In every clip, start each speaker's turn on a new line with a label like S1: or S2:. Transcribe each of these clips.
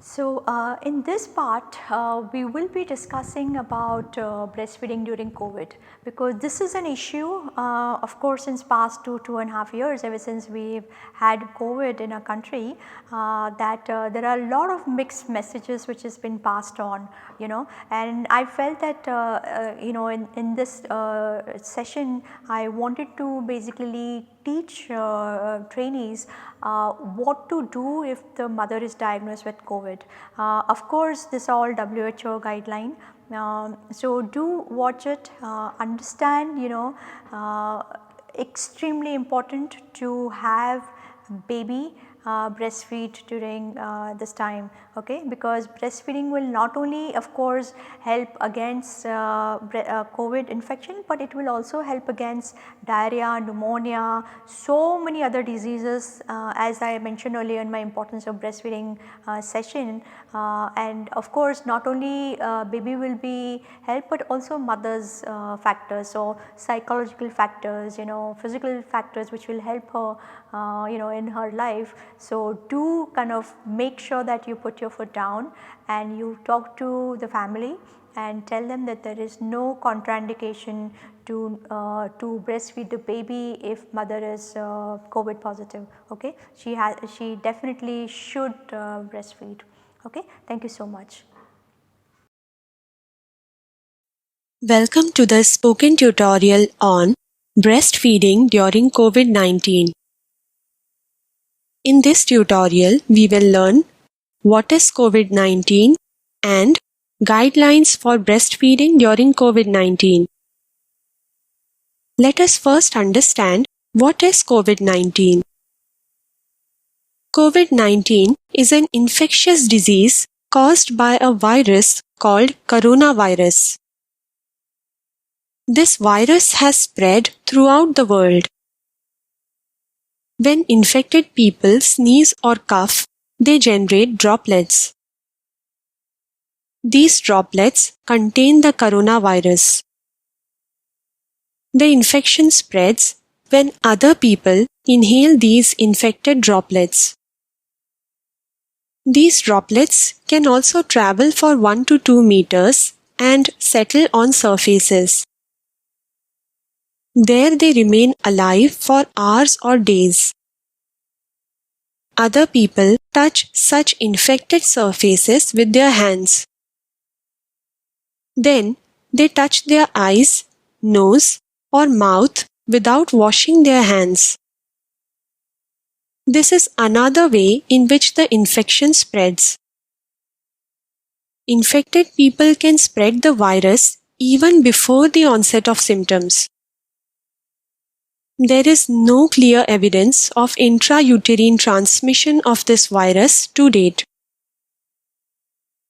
S1: So, in this part, we will be discussing about breastfeeding during COVID, because this is an issue, of course, since past 2.5 years, ever since we've had COVID in our country, that there are a lot of mixed messages which has been passed on, and I felt that, in this session, I wanted to basically teach trainees what to do if the mother is diagnosed with COVID. Of course, this all WHO guideline. So do watch it, understand, extremely important to have baby breastfeed during this time, okay, because breastfeeding will not only of course help against COVID infection, but it will also help against diarrhea, pneumonia, so many other diseases, as I mentioned earlier in my importance of breastfeeding session. And of course not only baby will be helped, but also mother's factors, so psychological factors, physical factors which will help her in her life. So do kind of make sure that you put your foot down and you talk to the family and tell them that there is no contraindication to breastfeed the baby if mother is COVID positive. Okay, she definitely should breastfeed. Okay, thank you so much.
S2: Welcome to the spoken tutorial on breastfeeding during COVID-19. In this tutorial, we will learn what is COVID-19 and guidelines for breastfeeding during COVID-19. Let us first understand what is COVID-19. COVID-19 is an infectious disease caused by a virus called coronavirus. This virus has spread throughout the world. When infected people sneeze or cough, they generate droplets. These droplets contain the coronavirus. The infection spreads when other people inhale these infected droplets. These droplets can also travel for 1 to 2 meters and settle on surfaces. There they remain alive for hours or days. Other people touch such infected surfaces with their hands. Then they touch their eyes, nose, or mouth without washing their hands. This is another way in which the infection spreads. Infected people can spread the virus even before the onset of symptoms. There is no clear evidence of intrauterine transmission of this virus to date.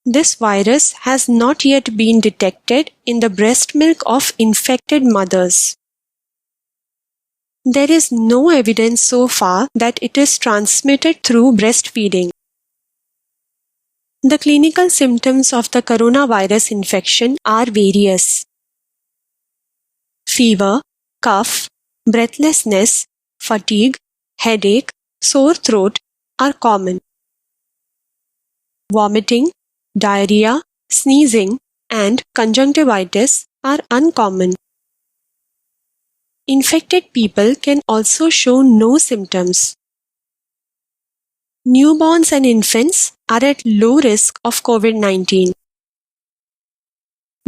S2: This virus has not yet been detected in the breast milk of infected mothers. There is no evidence so far that it is transmitted through breastfeeding. The clinical symptoms of the coronavirus infection are various. Fever, cough, breathlessness, fatigue, headache, sore throat are common. Vomiting, diarrhea, sneezing, and conjunctivitis are uncommon. Infected people can also show no symptoms. Newborns and infants are at low risk of COVID-19.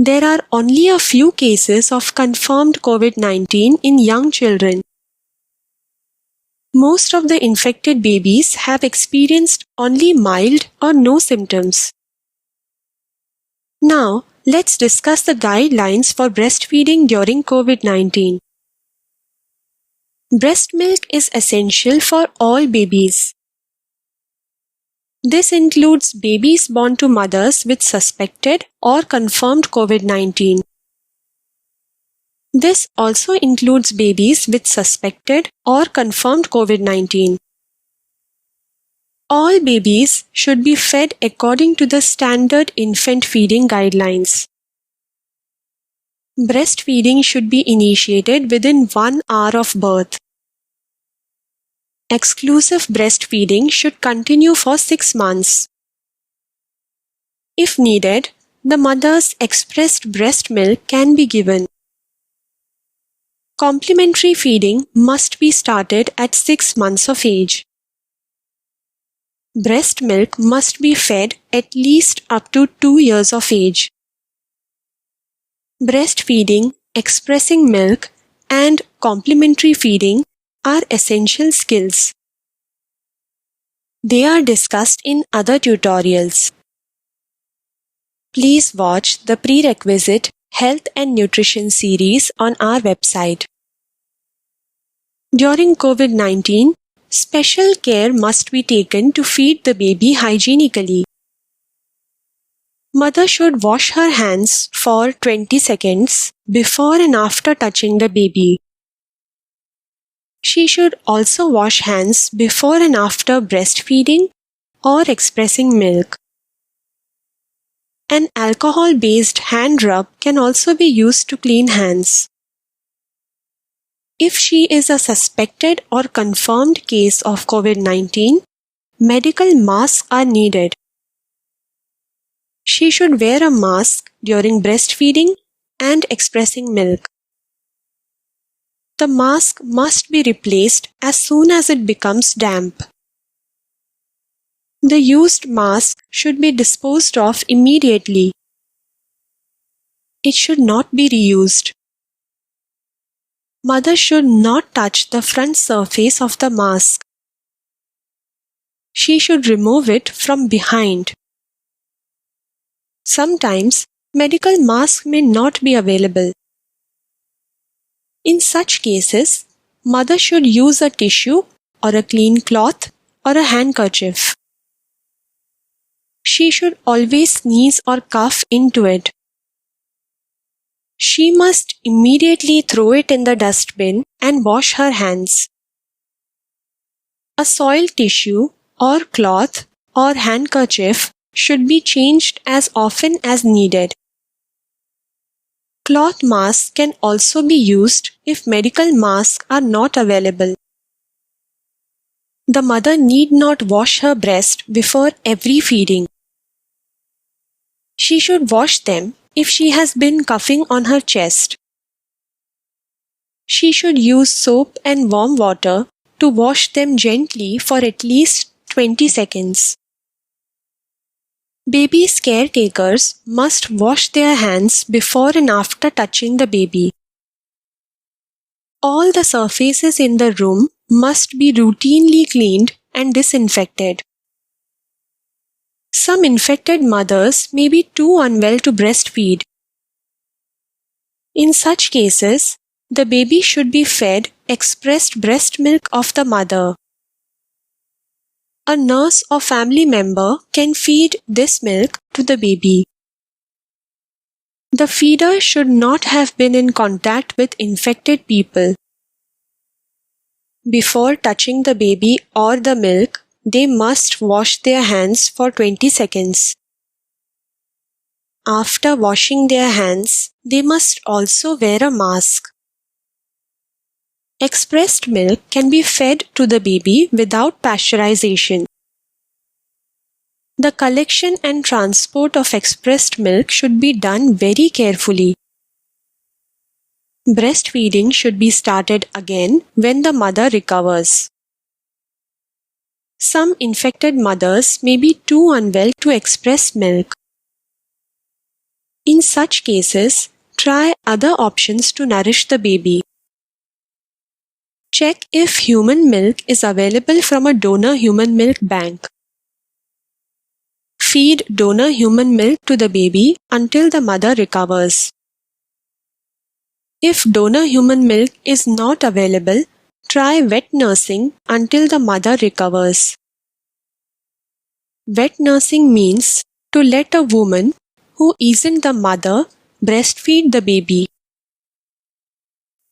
S2: There are only a few cases of confirmed COVID-19 in young children. Most of the infected babies have experienced only mild or no symptoms. Now, let's discuss the guidelines for breastfeeding during COVID-19. Breast milk is essential for all babies. This includes babies born to mothers with suspected or confirmed COVID-19. This also includes babies with suspected or confirmed COVID-19. All babies should be fed according to the standard infant feeding guidelines. Breastfeeding should be initiated within 1 hour of birth. Exclusive breastfeeding should continue for 6 months. If needed, the mother's expressed breast milk can be given. Complementary feeding must be started at 6 months of age. Breast milk must be fed at least up to 2 years of age. Breastfeeding, expressing milk, and complementary feeding are essential skills. They are discussed in other tutorials. Please watch the prerequisite Health and Nutrition series on our website. During COVID-19, special care must be taken to feed the baby hygienically. Mother should wash her hands for 20 seconds before and after touching the baby. She should also wash hands before and after breastfeeding or expressing milk. An alcohol-based hand rub can also be used to clean hands. If she is a suspected or confirmed case of COVID-19, medical masks are needed. She should wear a mask during breastfeeding and expressing milk. The mask must be replaced as soon as it becomes damp. The used mask should be disposed of immediately. It should not be reused. Mother should not touch the front surface of the mask. She should remove it from behind. Sometimes, medical masks may not be available. In such cases, mother should use a tissue or a clean cloth or a handkerchief. She should always sneeze or cough into it. She must immediately throw it in the dustbin and wash her hands. A soiled tissue or cloth or handkerchief should be changed as often as needed. Cloth masks can also be used if medical masks are not available. The mother need not wash her breast before every feeding. She should wash them if she has been coughing on her chest. She should use soap and warm water to wash them gently for at least 20 seconds. Baby's caretakers must wash their hands before and after touching the baby. All the surfaces in the room must be routinely cleaned and disinfected. Some infected mothers may be too unwell to breastfeed. In such cases, the baby should be fed expressed breast milk of the mother. A nurse or family member can feed this milk to the baby. The feeder should not have been in contact with infected people. Before touching the baby or the milk, they must wash their hands for 20 seconds. After washing their hands, they must also wear a mask. Expressed milk can be fed to the baby without pasteurization. The collection and transport of expressed milk should be done very carefully. Breastfeeding should be started again when the mother recovers. Some infected mothers may be too unwell to express milk. In such cases, try other options to nourish the baby. Check if human milk is available from a donor human milk bank. Feed donor human milk to the baby until the mother recovers. If donor human milk is not available, try wet nursing until the mother recovers. Wet nursing means to let a woman who isn't the mother breastfeed the baby.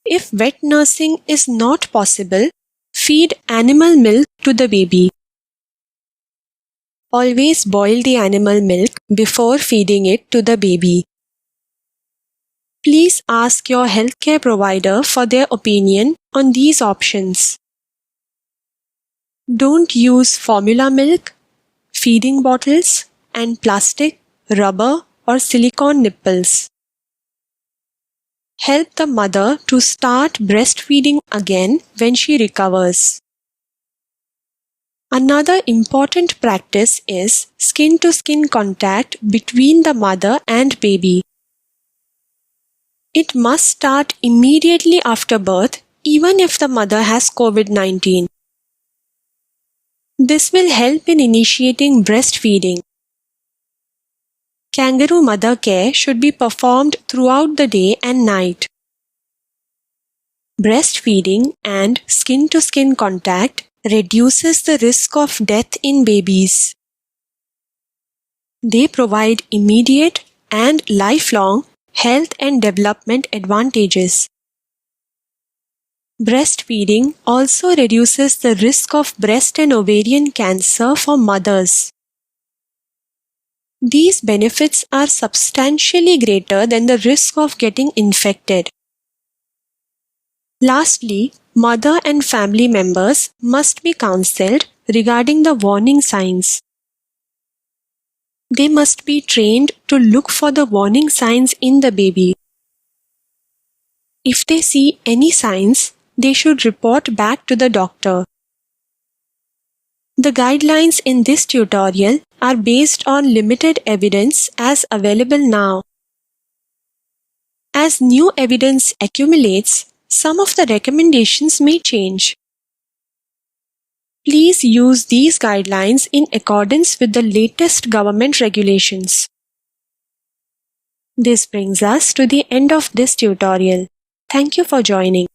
S2: If wet nursing is not possible, feed animal milk to the baby. always boil the animal milk before feeding it to the baby. Please ask your healthcare provider for their opinion on these options. Don't use formula milk, feeding bottles, and plastic, rubber, or silicone nipples. Help the mother to start breastfeeding again when she recovers. Another important practice is skin-to-skin contact between the mother and baby. It must start immediately after birth, even if the mother has COVID-19. This will help in initiating breastfeeding. Kangaroo mother care should be performed throughout the day and night. Breastfeeding and skin-to-skin contact reduces the risk of death in babies. They provide immediate and lifelong health and development advantages. Breastfeeding also reduces the risk of breast and ovarian cancer for mothers. These benefits are substantially greater than the risk of getting infected. Lastly, mother and family members must be counseled regarding the warning signs. They must be trained to look for the warning signs in the baby. If they see any signs, they should report back to the doctor. The guidelines in this tutorial are based on limited evidence as available now. As new evidence accumulates, some of the recommendations may change. Please use these guidelines in accordance with the latest government regulations. This brings us to the end of this tutorial. Thank you for joining.